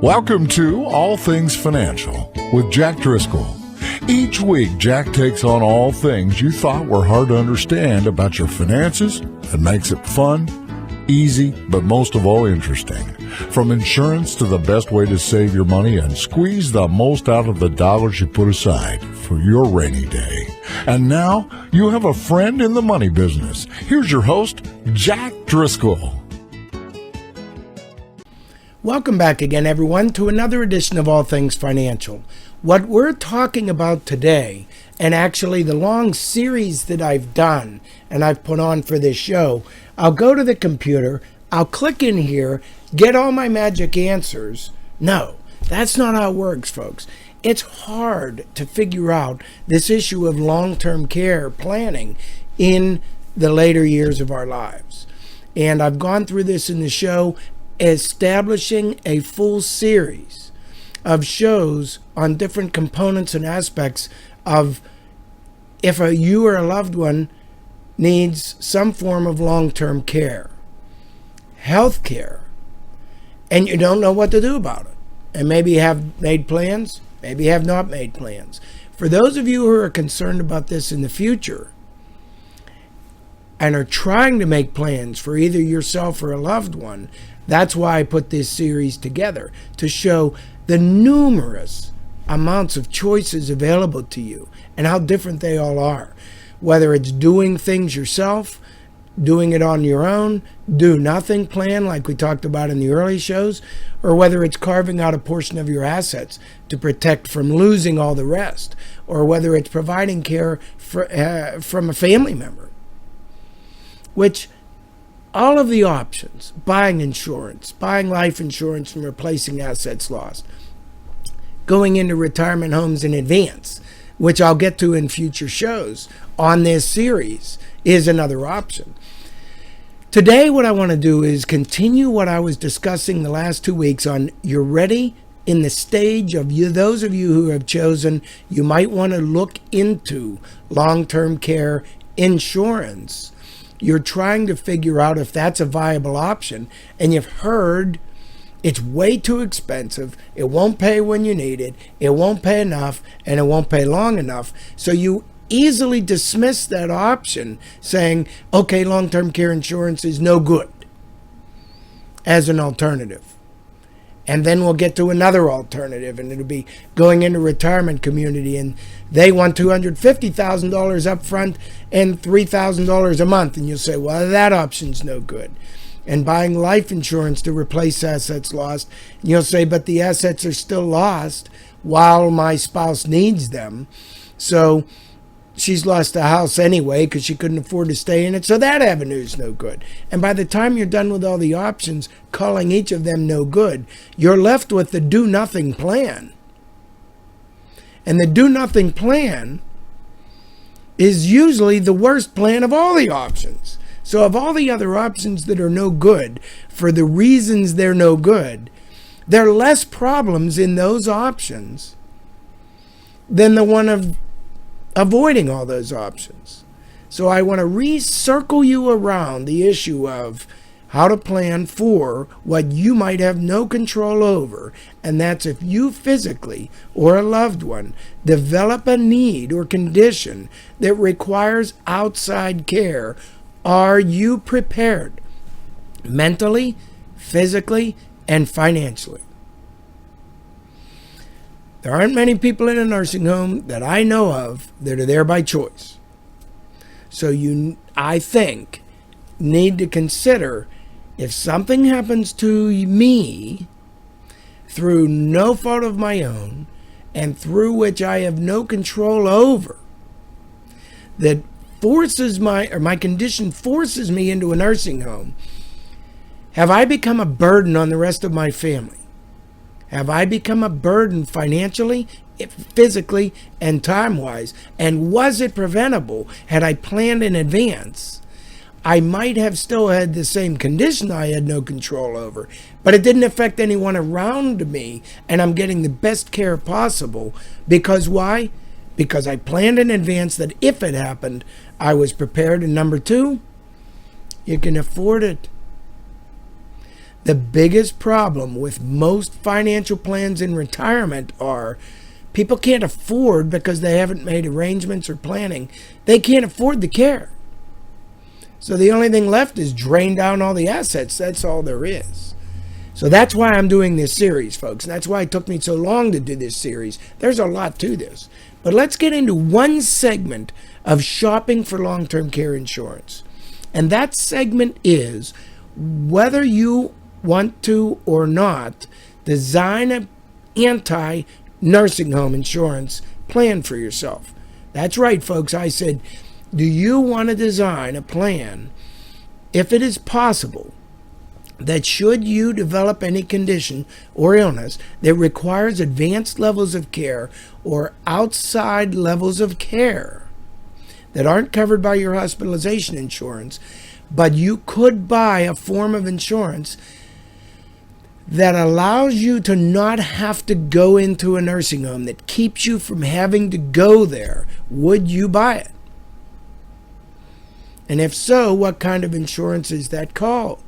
Welcome to All Things Financial with Jack Driscoll. Each week, Jack takes on all things you thought were hard to understand about your finances and makes it fun, easy, but most of all interesting. From insurance to the best way to save your money and squeeze the most out of the dollars you put aside for your rainy day. And now, you have a friend in the money business. Here's your host, Jack Driscoll. Welcome back again, everyone, to another edition of All Things Financial. What we're talking about today, and actually the long series that I've done and I've put on for this show, I'll go to the computer, I'll click in here, get all my magic answers. No, that's not how it works, folks. It's hard to figure out this issue of long-term care planning in the later years of our lives. And I've gone through this in the show, establishing a full series of shows on different components and aspects of if you or a loved one needs some form of long-term care, health care, and you don't know what to do about it. And maybe you have made plans, maybe you have not made plans. For those of you who are concerned about this in the future and are trying to make plans for either yourself or a loved one, that's why I put this series together, to show the numerous amounts of choices available to you and how different they all are. Whether it's doing things yourself, doing it on your own, do nothing plan like we talked about in the early shows, or whether it's carving out a portion of your assets to protect from losing all the rest, or whether it's providing care from a family member, which all of the options, buying insurance, buying life insurance and replacing assets lost, going into retirement homes in advance, which I'll get to in future shows on this series, is another option. Today, what I want to do is continue what I was discussing the last 2 weeks on you're ready in the stage of those of you who have chosen you might want to look into long-term care insurance. You're trying to figure out if that's a viable option, and you've heard it's way too expensive, it won't pay when you need it, it won't pay enough, and it won't pay long enough. So you easily dismiss that option, saying, okay, long-term care insurance is no good as an alternative. And then we'll get to another alternative, and it'll be going into retirement community, and they want $250,000 up front and $3,000 a month. And you'll say, well, that option's no good. And buying life insurance to replace assets lost, and you'll say, but the assets are still lost while my spouse needs them. So she's lost a house anyway because she couldn't afford to stay in it, so that avenue's no good. And by the time you're done with all the options, calling each of them no good, you're left with the do-nothing plan. And the do-nothing plan is usually the worst plan of all the options. So of all the other options that are no good, for the reasons they're no good, there are less problems in those options than the one of avoiding all those options. So I want to recircle you around the issue of how to plan for what you might have no control over, and that's if you physically or a loved one develop a need or condition that requires outside care. Are you prepared mentally, physically, and financially? There aren't many people in a nursing home that I know of that are there by choice. So you, I think, need to consider if something happens to me through no fault of my own and through which I have no control over, that forces my condition forces me into a nursing home, have I become a burden on the rest of my family? Have I become a burden financially, physically, and time-wise? And was it preventable? Had I planned in advance, I might have still had the same condition I had no control over, but it didn't affect anyone around me, and I'm getting the best care possible. Because why? Because I planned in advance that if it happened, I was prepared. And number two, you can afford it. The biggest problem with most financial plans in retirement are people can't afford, because they haven't made arrangements or planning, they can't afford the care. So the only thing left is drain down all the assets. That's all there is. So that's why I'm doing this series, folks. And that's why it took me so long to do this series. There's a lot to this. But let's get into one segment of shopping for long-term care insurance. And that segment is whether you want to or not design an anti-nursing home insurance plan for yourself. That's right, folks. I said, do you want to design a plan, if it is possible, that should you develop any condition or illness that requires advanced levels of care or outside levels of care that aren't covered by your hospitalization insurance, but you could buy a form of insurance that allows you to not have to go into a nursing home, that keeps you from having to go there, would you buy it? And if so, what kind of insurance is that called?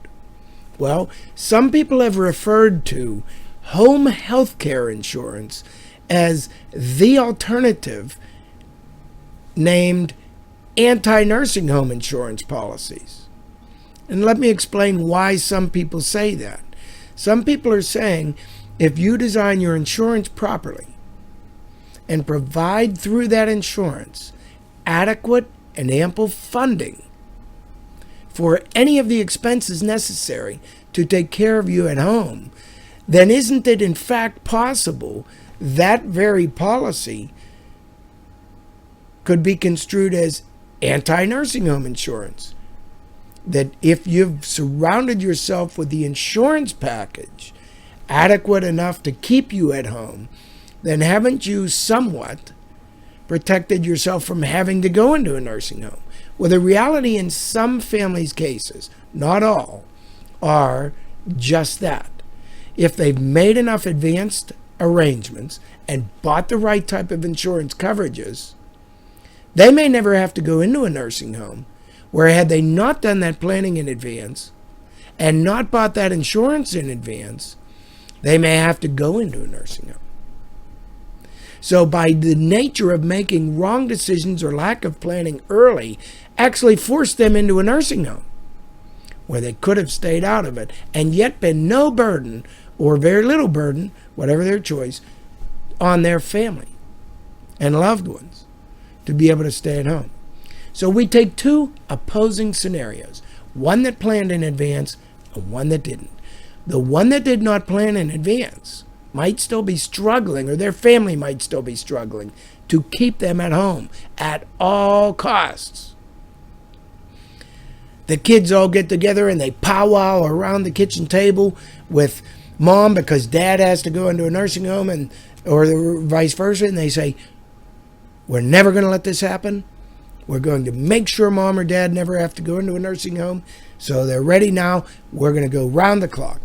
Well, some people have referred to home health care insurance as the alternative, named anti-nursing home insurance policies. And let me explain why some people say that. Some people are saying if you design your insurance properly and provide through that insurance adequate and ample funding for any of the expenses necessary to take care of you at home, then isn't it in fact possible that very policy could be construed as anti-nursing home insurance? That if you've surrounded yourself with the insurance package adequate enough to keep you at home, then haven't you somewhat protected yourself from having to go into a nursing home? Well, the reality in some families' cases, not all, are just that. If they've made enough advanced arrangements and bought the right type of insurance coverages, they may never have to go into a nursing home, where had they not done that planning in advance and not bought that insurance in advance, they may have to go into a nursing home. So by the nature of making wrong decisions or lack of planning early, actually forced them into a nursing home where they could have stayed out of it and yet been no burden, or very little burden, whatever their choice, on their family and loved ones to be able to stay at home. So we take two opposing scenarios, one that planned in advance and one that didn't. The one that did not plan in advance might still be struggling, or their family might still be struggling to keep them at home at all costs. The kids all get together and they powwow around the kitchen table with mom because dad has to go into a nursing home, and or the vice versa, and they say, we're never going to let this happen. We're going to make sure mom or dad never have to go into a nursing home. So they're ready now. We're going to go round the clock.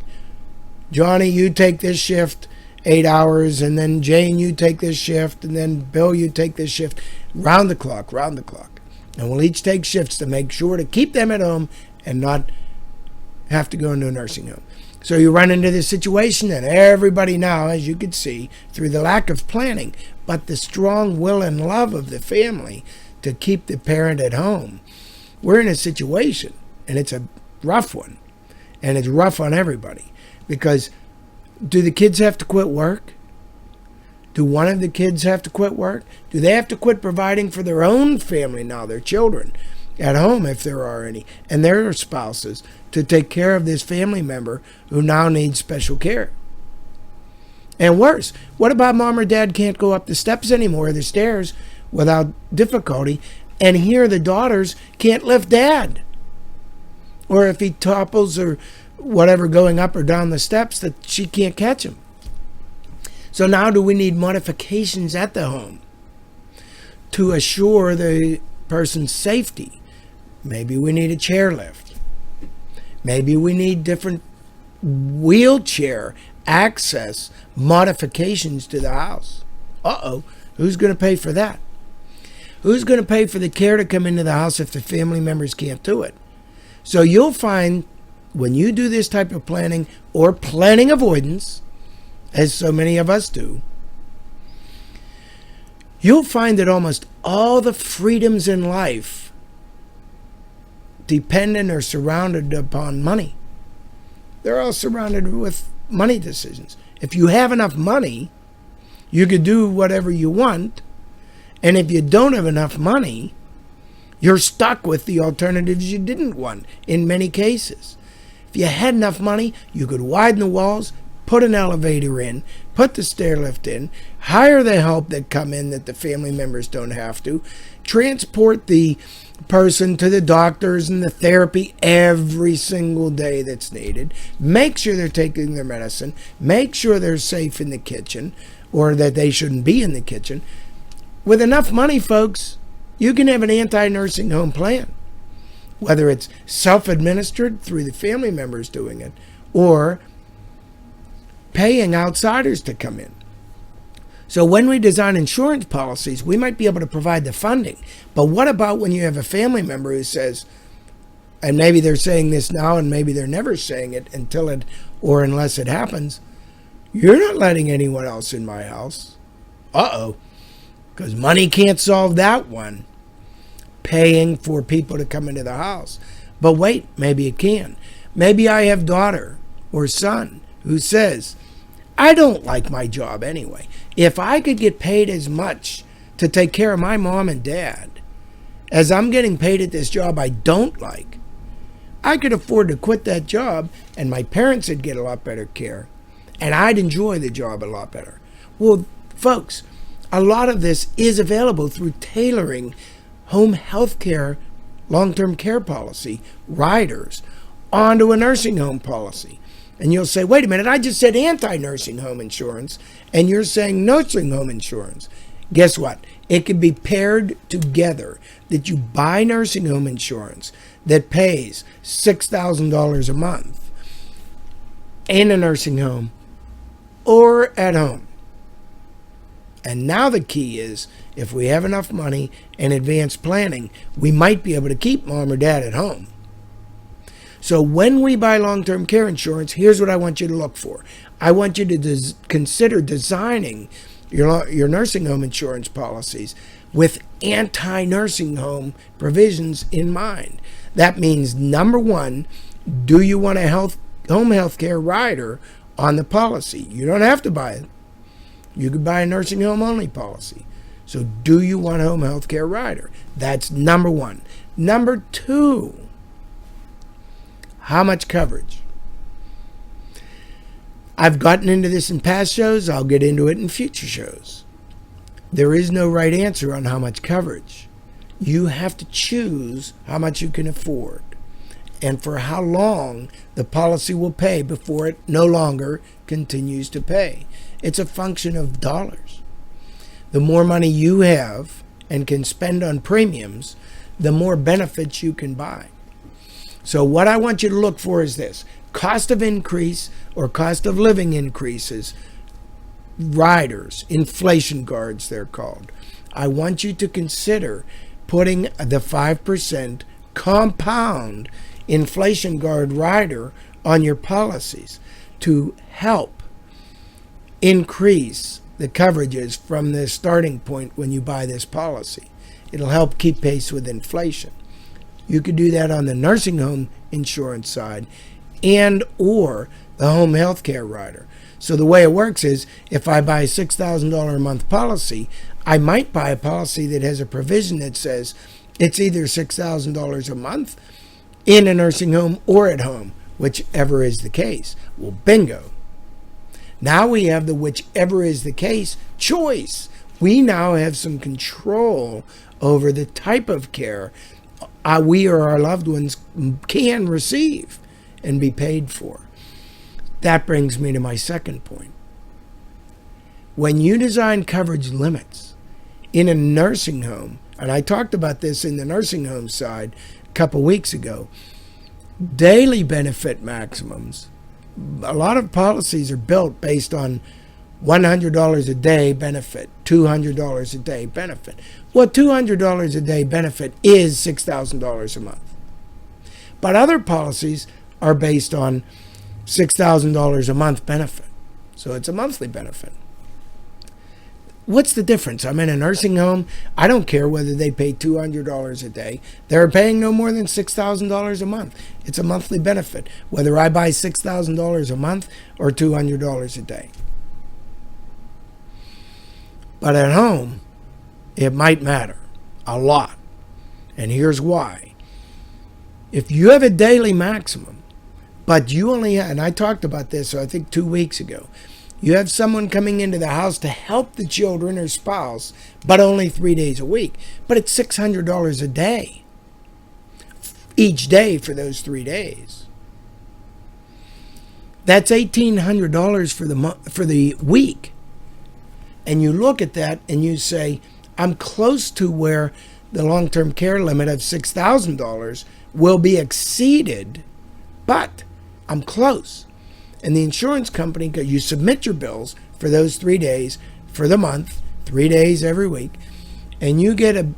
Johnny, you take this shift 8 hours, and then Jane, you take this shift, and then Bill, you take this shift. Round the clock, round the clock. And we'll each take shifts to make sure to keep them at home and not have to go into a nursing home. So you run into this situation, and everybody now, as you can see, through the lack of planning, but the strong will and love of the family to keep the parent at home, we're in a situation, and it's a rough one, and it's rough on everybody. Because do the kids have to quit work? Do one of the kids have to quit work? Do they have to quit providing for their own family now, their children at home, if there are any, and their spouses, to take care of this family member who now needs special care? And worse, what about mom or dad can't go up the steps anymore, the stairs, without difficulty, and here the daughters can't lift dad? Or if he topples or whatever going up or down the steps, that she can't catch him. So now do we need modifications at the home to assure the person's safety? Maybe we need a chair lift. Maybe we need different wheelchair access modifications to the house. Uh-oh, who's going to pay for that? Who's going to pay for the care to come into the house if the family members can't do it? So you'll find when you do this type of planning or planning avoidance, as so many of us do, you'll find that almost all the freedoms in life dependent or surrounded upon money. They're all surrounded with money decisions. If you have enough money, you could do whatever you want. And if you don't have enough money, you're stuck with the alternatives you didn't want in many cases. If you had enough money, you could widen the walls, put an elevator in, put the stair lift in, hire the help that come in that the family members don't have to, transport the person to the doctors and the therapy every single day that's needed, make sure they're taking their medicine, make sure they're safe in the kitchen, or that they shouldn't be in the kitchen. With enough money, folks, you can have an anti-nursing home plan, whether it's self-administered through the family members doing it, or paying outsiders to come in. So when we design insurance policies, we might be able to provide the funding. But what about when you have a family member who says, and maybe they're saying this now and maybe they're never saying it until it or unless it happens, you're not letting anyone else in my house. Uh-oh. Because money can't solve that one. Paying for people to come into the house. But wait, maybe it can. Maybe I have daughter or son who says, I don't like my job anyway. If I could get paid as much to take care of my mom and dad as I'm getting paid at this job I don't like, I could afford to quit that job and my parents would get a lot better care and I'd enjoy the job a lot better. Well, folks, a lot of this is available through tailoring home health care, long-term care policy, riders, onto a nursing home policy. And you'll say, wait a minute, I just said anti-nursing home insurance, and you're saying nursing home insurance. Guess what? It can be paired together, that you buy nursing home insurance that pays $6,000 a month in a nursing home or at home. And now the key is, if we have enough money and advanced planning, we might be able to keep mom or dad at home. So when we buy long-term care insurance, here's what I want you to look for. I want you to consider designing your nursing home insurance policies with anti-nursing home provisions in mind. That means, number one, do you want a home health care rider on the policy? You don't have to buy it. You could buy a nursing home only policy. So do you want a home health care rider? That's number one. Number two, how much coverage? I've gotten into this in past shows. I'll get into it in future shows. There is no right answer on how much coverage. You have to choose how much you can afford and for how long the policy will pay before it no longer continues to pay. It's a function of dollars. The more money you have and can spend on premiums, the more benefits you can buy. So what I want you to look for is this: cost of increase or cost of living increases, riders, inflation guards they're called. I want you to consider putting the 5% compound inflation guard rider on your policies to help increase the coverages from the starting point when you buy this policy. It'll help keep pace with inflation. You could do that on the nursing home insurance side and or the home health care rider. So the way it works is, if I buy a $6,000 a month policy, I might buy a policy that has a provision that says it's either $6,000 a month in a nursing home or at home, whichever is the case. Well, bingo. Now we have the whichever is the case choice. We now have some control over the type of care we or our loved ones can receive and be paid for. That brings me to my second point. When you design coverage limits in a nursing home, and I talked about this in the nursing home side a couple weeks ago, daily benefit maximums, a lot of policies are built based on $100 a day benefit, $200 a day benefit. Well, $200 a day benefit is $6,000 a month. But other policies are based on $6,000 a month benefit. So it's a monthly benefit. What's the difference? I'm in a nursing home. I don't care whether they pay $200 a day. They're paying no more than $6,000 a month. It's a monthly benefit, whether I buy $6,000 a month or $200 a day. But at home, it might matter a lot. And here's why. If you have a daily maximum, but you only have, and I talked about this, I think 2 weeks ago, you have someone coming into the house to help the children or spouse, but only 3 days a week. But it's $600 a day, each day for those 3 days. That's $1,800 for the week. And you look at that and you say, I'm close to where the long-term care limit of $6,000 will be exceeded, but I'm close. And the insurance company, you submit your bills for those 3 days for the month, 3 days every week, and you get a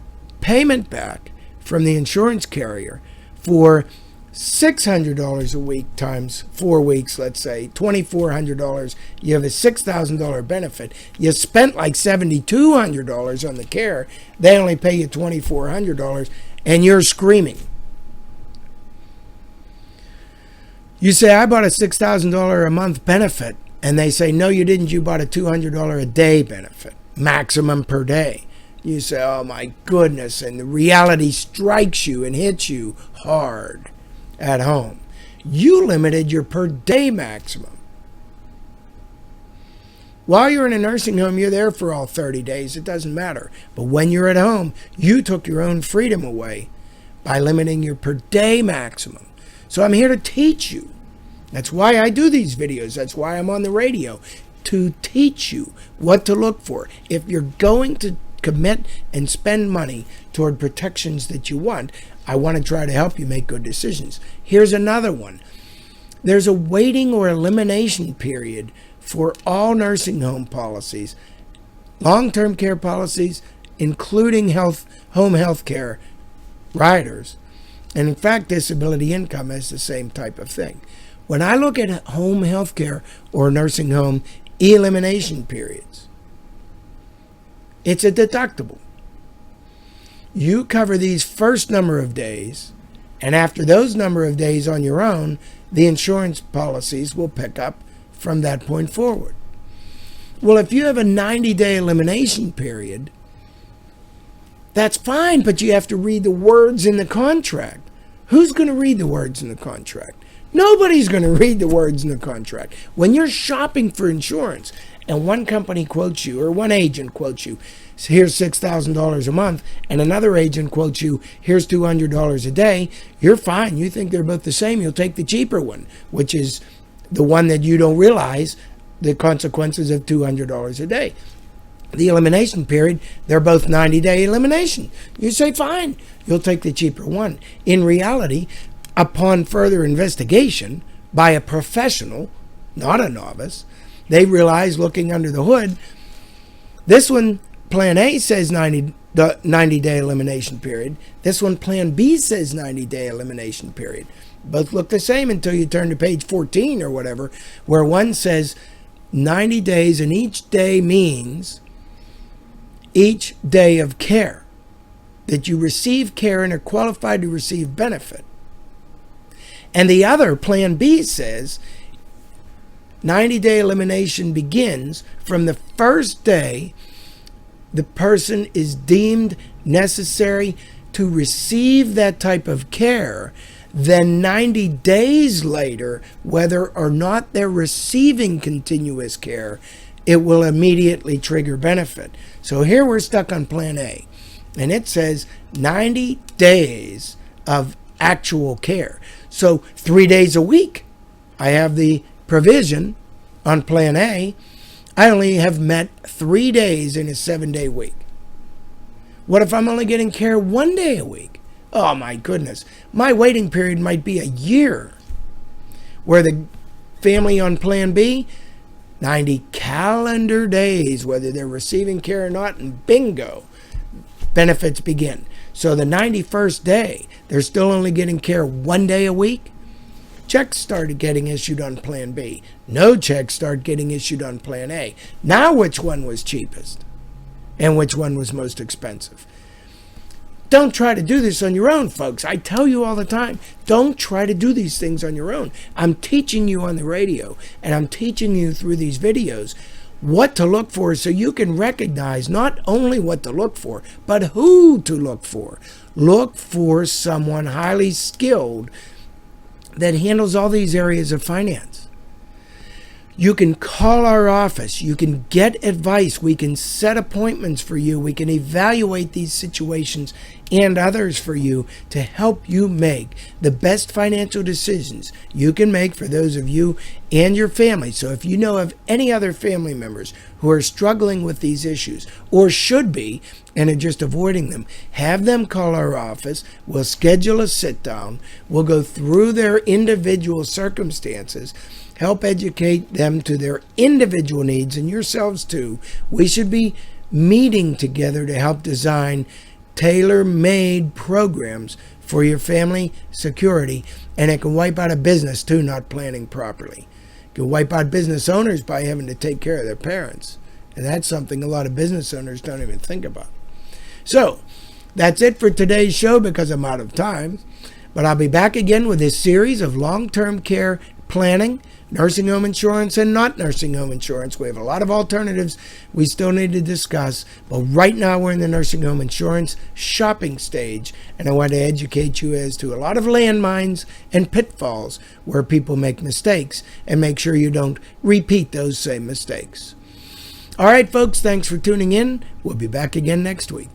payment back from the insurance carrier for $600 a week times 4 weeks, let's say, $2,400. You have a $6,000 benefit. You spent like $7,200 on the care. They only pay you $2,400, and you're screaming. You say, I bought a $6,000 a month benefit, and they say, no, you didn't. You bought a $200 a day benefit, maximum per day. You say, oh my goodness, and the reality strikes you and hits you hard at home. You limited your per day maximum. While you're in a nursing home, you're there for all 30 days. It doesn't matter. But when you're at home, you took your own freedom away by limiting your per day maximum. So I'm here to teach you. That's why I do these videos. That's why I'm on the radio, to teach you what to look for. If you're going to commit and spend money toward protections that you want, I want to try to help you make good decisions. Here's another one. There's a waiting or elimination period for all nursing home policies, long-term care policies, including home health care riders. And in fact, disability income is the same type of thing. When I look at home health care or nursing home elimination periods, it's a deductible. You cover these first number of days, and after those number of days on your own, the insurance policies will pick up from that point forward. Well, if you have a 90-day elimination period, that's fine, but you have to read the words in the contract. Who's going to read the words in the contract? Nobody's going to read the words in the contract. When you're shopping for insurance and one company quotes you, or one agent quotes you, here's $6,000 a month, and another agent quotes you, here's $200 a day, you're fine. You think they're both the same. You'll take the cheaper one, which is the one that you don't realize the consequences of $200 a day. The elimination period, they're both 90-day elimination. You say, fine, you'll take the cheaper one. In reality, upon further investigation by a professional, not a novice, they realize, looking under the hood, this one, Plan A says 90-day elimination period. This one, Plan B says 90-day elimination period. Both look the same until you turn to page 14 or whatever, where one says 90 days, and each day means each day of care, that you receive care and are qualified to receive benefit. And the other, Plan B, says 90-day elimination begins from the first day the person is deemed necessary to receive that type of care. Then 90 days later, whether or not they're receiving continuous care, it will immediately trigger benefit. So here we're stuck on Plan A, and it says 90 days of actual care. So 3 days a week, I have the provision on Plan A. I only have met 3 days in a 7-day week. What if I'm only getting care 1 day a week? Oh my goodness. My waiting period might be a year. Where the family on Plan B, 90 calendar days, whether they're receiving care or not, and bingo, benefits begin. So the 91st day, they're still only getting care 1 day a week. checks started getting issued on Plan B. No checks started getting issued on Plan A. Now which one was cheapest? And which one was most expensive? Don't try to do this on your own, folks. I tell you all the time, don't try to do these things on your own. I'm teaching you on the radio, and I'm teaching you through these videos what to look for so you can recognize not only what to look for, but who to look for. Look for someone highly skilled that handles all these areas of finance. You can call our office. You can get advice. We can set appointments for you. We can evaluate these situations and others for you to help you make the best financial decisions you can make for those of you and your family. So if you know of any other family members who are struggling with these issues or should be and are just avoiding them, have them call our office. We'll schedule a sit down. We'll go through their individual circumstances, help educate them to their individual needs and yourselves too. We should be meeting together to help design tailor-made programs for your family security, and it can wipe out a business too, not planning properly. It can wipe out business owners by having to take care of their parents, and that's something a lot of business owners don't even think about. So that's it for today's show because I'm out of time, but I'll be back again with this series of long-term care planning, nursing home insurance, and not nursing home insurance. We have a lot of alternatives we still need to discuss, but right now we're in the nursing home insurance shopping stage, and I want to educate you as to a lot of landmines and pitfalls where people make mistakes and make sure you don't repeat those same mistakes. All right, folks, thanks for tuning in. We'll be back again next week.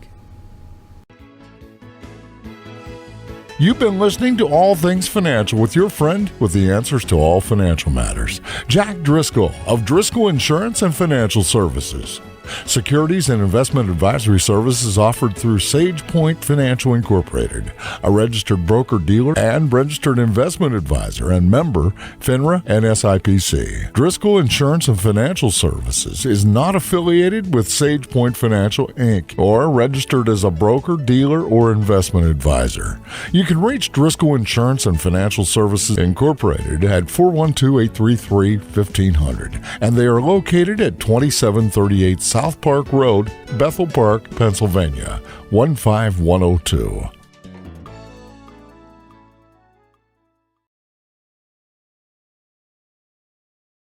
You've been listening to All Things Financial with your friend with the answers to all financial matters, Jack Driscoll of Driscoll Insurance and Financial Services. Securities and investment advisory services offered through Sage Point Financial Incorporated, a registered broker-dealer and registered investment advisor and member FINRA and SIPC. Driscoll Insurance and Financial Services is not affiliated with Sage Point Financial, Inc. or registered as a broker, dealer, or investment advisor. You can reach Driscoll Insurance and Financial Services Incorporated at 412-833-1500, and they are located at 2738 South Park Road, Bethel Park, Pennsylvania, 15102.